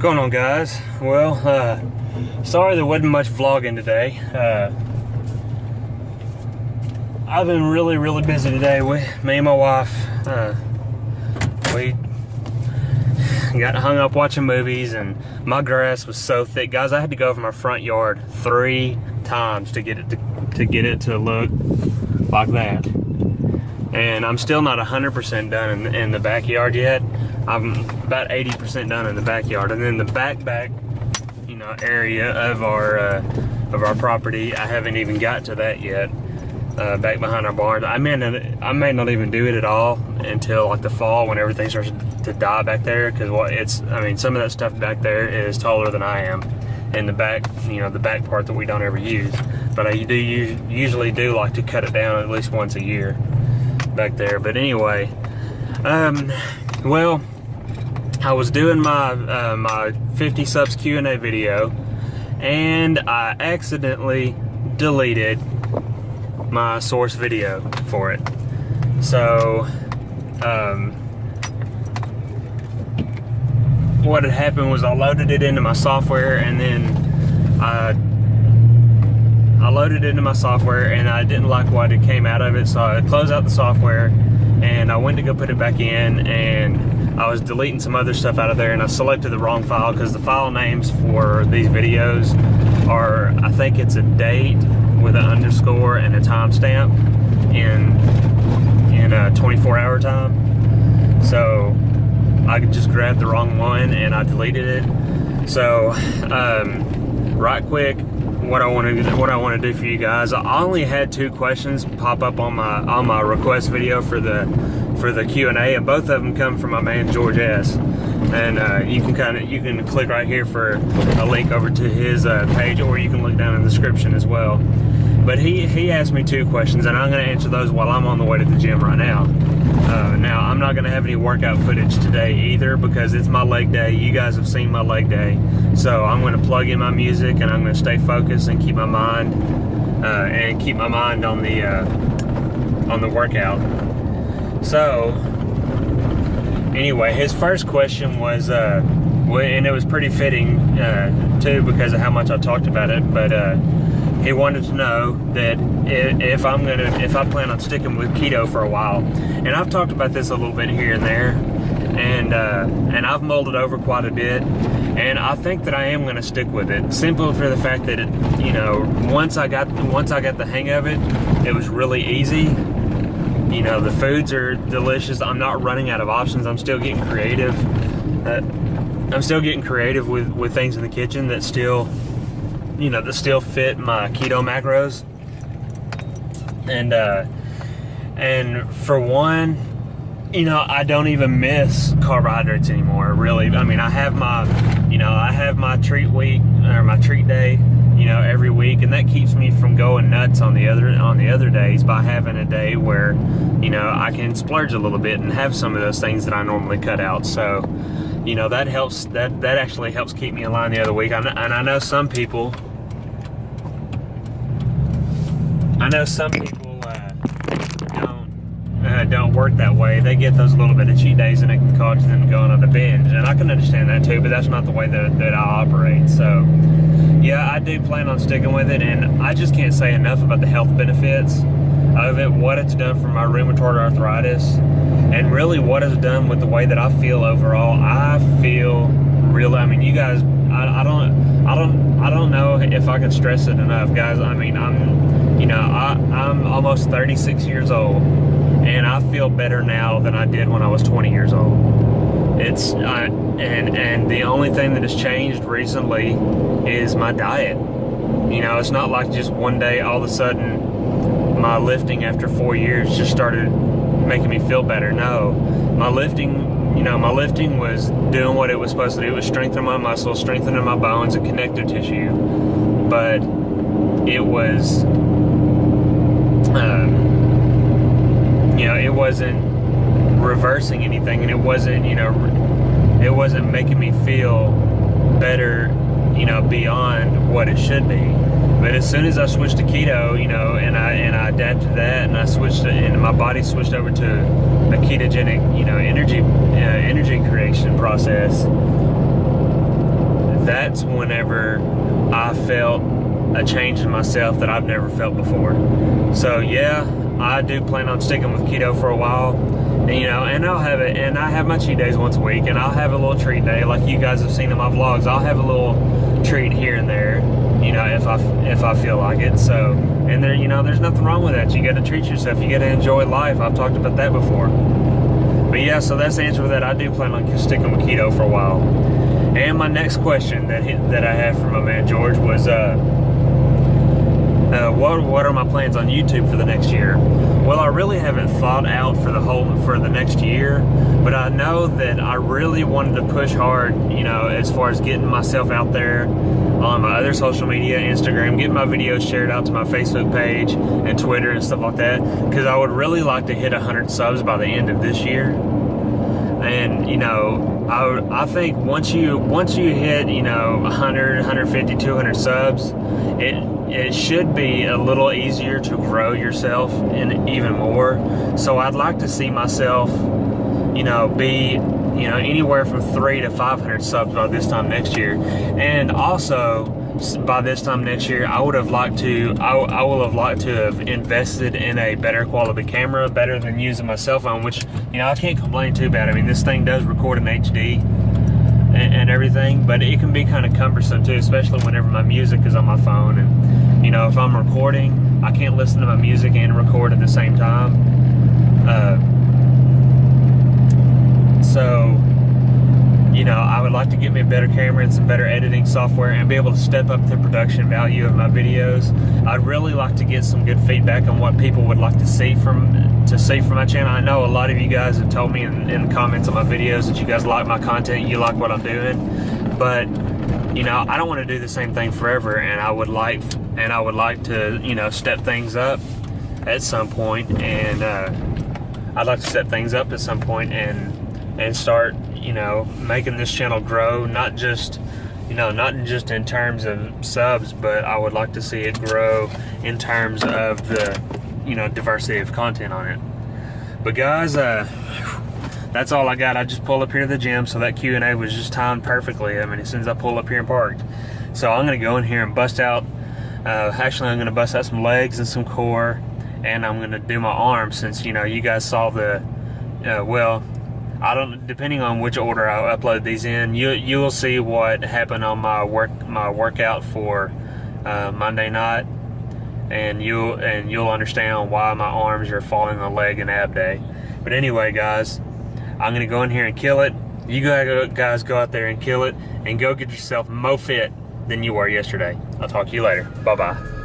going on, guys? Well, sorry there wasn't much vlogging today. I've been really busy today. Me and my wife, we got hung up watching movies, and my grass was so thick, guys. I had to go over my front yard 3 times to get it to look like that. And I'm still not 100% done in the backyard yet. I'm about 80% done in the backyard, and then the back area of our property, I haven't even got to that yet. Back behind our barn, I may not even do it at all until like the fall, when everything starts to die back there. Because some of that stuff back there is taller than I am, in the back, the back part that we don't ever use. But I usually do like to cut it down at least once a year back there. But anyway, well, I was doing my 50 subs Q&A video, and I accidentally deleted my source video for it. So what had happened was I loaded it into my software, and then I loaded it into my software, and I didn't like what it came out of it, so I closed out the software and I went to go put it back in, and I was deleting some other stuff out of there, and I selected the wrong file, because the file names for these videos are, I think it's a date with an underscore and a timestamp in a 24-hour time. So I just grabbed the wrong one and I deleted it. So right quick, what I want to do for you guys, I only had 2 questions pop up on my request video for the Q&A, and both of them come from my man George S. And you can click right here for a link over to his page, or you can look down in the description as well. But he asked me 2 questions, and I'm going to answer those while I'm on the way to the gym right now. Now, I'm not going to have any workout footage today either, because it's my leg day. You guys have seen my leg day. So I'm going to plug in my music, and I'm going to stay focused and keep my mind on the workout. So anyway, his first question was, and it was pretty fitting too, because of how much I talked about it, but he wanted to know that if I plan on sticking with keto for a while. And I've talked about this a little bit here and there, and I've mulled it over quite a bit, and I think that I am going to stick with it, simply for the fact that once I got the hang of it, it was really easy. The foods are delicious. I'm not running out of options. I'm still getting creative. With things in the kitchen that still fit my keto macros. And for one, I don't even miss carbohydrates anymore, really. I have my treat week, or my treat day, every week, and that keeps me from going nuts on the other days, by having a day where I can splurge a little bit and have some of those things that I normally cut out. So that helps. That actually helps keep me in line the other week. And I know some people don't work that way. They get those little bit of cheat days, and it can cause them going on a binge, and I can understand that too, but that's not the way that I operate. So yeah, I do plan on sticking with it, and I just can't say enough about the health benefits of it, what it's done for my rheumatoid arthritis, and really what it's done with the way that I feel overall. I feel really, you guys, I don't know if I can stress it enough, guys. I'm almost 36 years old, and I feel better now than I did when I was 20 years old. And the only thing that has changed recently is my diet. It's not like just one day all of a sudden my lifting after 4 years just started making me feel better. No, my lifting was doing what it was supposed to do. It was strengthening my muscles, strengthening my bones and connective tissue, but it was it wasn't reversing anything, and it wasn't making me feel better, beyond what it should be. But as soon as I switched to keto, and I adapted to that, and I switched, and my body switched over to a ketogenic, energy creation process, that's whenever I felt a change in myself that I've never felt before. So yeah, I do plan on sticking with keto for a while, and, you know, and I'll have it, and I have my cheat days once a week, and I'll have a little treat day like you guys have seen in my vlogs. I'll have a little treat here and there, you know, if I feel like it. So, and there, you know, there's nothing wrong with that. You got to treat yourself. You got to enjoy life. I've talked about that before. But yeah, so that's the answer for that. I do plan on sticking with keto for a while. And my next question that I have from my man George was, what are my plans on YouTube for the next year? Well, I really haven't thought out for the next year, but I know that I really wanted to push hard, you know, as far as getting myself out there on my other social media, Instagram, getting my videos shared out to my Facebook page and Twitter and stuff like that, because I would really like to hit 100 subs by the end of this year. And, you know, I think once you hit, you know, 100, 150, 200 subs, it should be a little easier to grow yourself and even more. So I'd like to see myself, you know, be, you know, anywhere from 300 to 500 subs by this time next year. And also, by this time next year, I will have liked to have invested in a better quality camera, better than using my cell phone, which, you know, I can't complain too bad. I mean, this thing does record in HD and everything, but it can be kind of cumbersome too, especially whenever my music is on my phone. And, you know, if I'm recording, I can't listen to my music and record at the same time. So, you know, I would like to get me a better camera and some better editing software and be able to step up the production value of my videos. I'd really like to get some good feedback on what people would like to see from my channel. I know a lot of you guys have told me in the comments on my videos that you guys like my content, you like what I'm doing, but, you know, I don't want to do the same thing forever, and I would like to, you know, step things up at some point, and I'd like to step things up at some point and start, you know, making this channel grow, not just in terms of subs, but I would like to see it grow in terms of the, you know, diversity of content on it. But guys, that's all I got. I just pulled up here to the gym, so that Q&A was just timed perfectly. I mean, as soon as I pulled up here and parked. So I'm gonna go in here and bust out, actually I'm gonna bust out some legs and some core, and I'm gonna do my arms, since, you know, you guys saw the, well, I don't, depending on which order I upload these in, you will see what happened on my workout for Monday night, and you'll understand why my arms are falling on leg and ab day. But anyway, guys, I'm gonna go in here and kill it. You guys go out there and kill it, and go get yourself more fit than you were yesterday. I'll talk to you later. Bye bye.